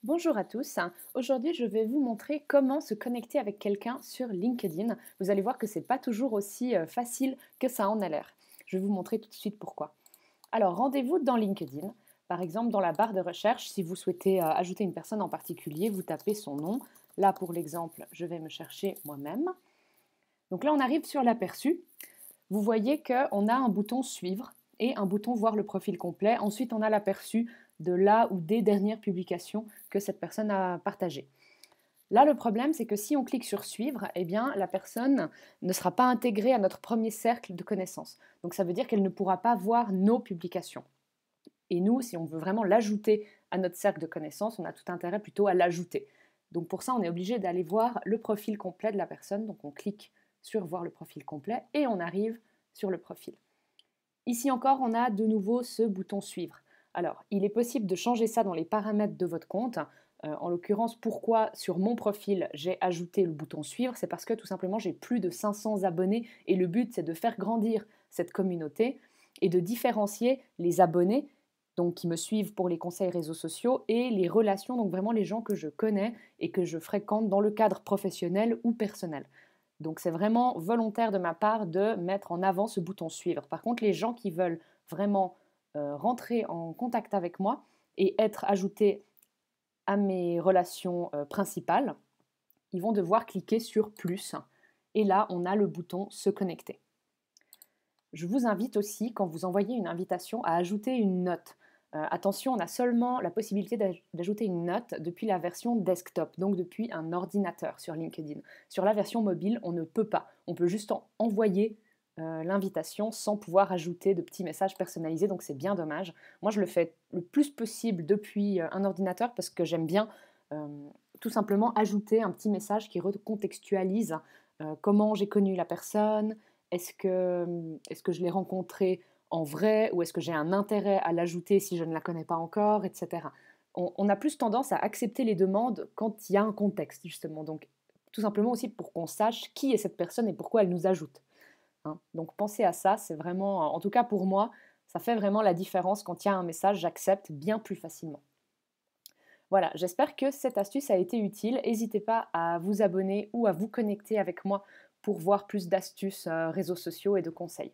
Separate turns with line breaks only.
Bonjour à tous. Aujourd'hui, je vais vous montrer comment se connecter avec quelqu'un sur LinkedIn. Vous allez voir que c'est pas toujours aussi facile que ça en a l'air. Je vais vous montrer tout de suite pourquoi. Alors, rendez-vous dans LinkedIn. Par exemple, dans la barre de recherche, si vous souhaitez ajouter une personne en particulier, vous tapez son nom. Là, pour l'exemple, je vais me chercher moi-même. Donc là, on arrive sur l'aperçu. Vous voyez qu'on a un bouton suivre et un bouton voir le profil complet. Ensuite, on a l'aperçu de la ou des dernières publications que cette personne a partagées. Là, le problème, c'est que si on clique sur suivre, eh bien, la personne ne sera pas intégrée à notre premier cercle de connaissances. Donc, ça veut dire qu'elle ne pourra pas voir nos publications. Et nous, si on veut vraiment l'ajouter à notre cercle de connaissances, on a tout intérêt plutôt à l'ajouter. Donc, pour ça, on est obligé d'aller voir le profil complet de la personne. Donc, on clique sur voir le profil complet et on arrive sur le profil. Ici encore, on a de nouveau ce bouton suivre. Alors, il est possible de changer ça dans les paramètres de votre compte. En l'occurrence, pourquoi sur mon profil j'ai ajouté le bouton suivre, c'est parce que tout simplement j'ai plus de 500 abonnés et le but c'est de faire grandir cette communauté et de différencier les abonnés donc qui me suivent pour les conseils réseaux sociaux et les relations, donc vraiment les gens que je connais et que je fréquente dans le cadre professionnel ou personnel. Donc c'est vraiment volontaire de ma part de mettre en avant ce bouton suivre. Par contre, les gens qui veulent vraiment rentrer en contact avec moi et être ajoutés à mes relations principales, ils vont devoir cliquer sur plus. Et là, on a le bouton se connecter. Je vous invite aussi, quand vous envoyez une invitation, à ajouter une note. Attention, on a seulement la possibilité d'ajouter une note depuis la version desktop, donc depuis un ordinateur sur LinkedIn. Sur la version mobile, on ne peut pas. On peut juste envoyer l'invitation sans pouvoir ajouter de petits messages personnalisés, donc c'est bien dommage. Moi, je le fais le plus possible depuis un ordinateur parce que j'aime bien euh, tout simplement ajouter un petit message qui recontextualise comment j'ai connu la personne, est-ce que je l'ai rencontrée en vrai ou est-ce que j'ai un intérêt à l'ajouter si je ne la connais pas encore, etc. On a plus tendance à accepter les demandes quand il y a un contexte, justement. Donc, tout simplement aussi pour qu'on sache qui est cette personne et pourquoi elle nous ajoute. Hein. Donc, pensez à ça, c'est vraiment, en tout cas pour moi, ça fait vraiment la différence quand il y a un message, j'accepte bien plus facilement. Voilà, j'espère que cette astuce a été utile. N'hésitez pas à vous abonner ou à vous connecter avec moi pour voir plus d'astuces réseaux sociaux et de conseils.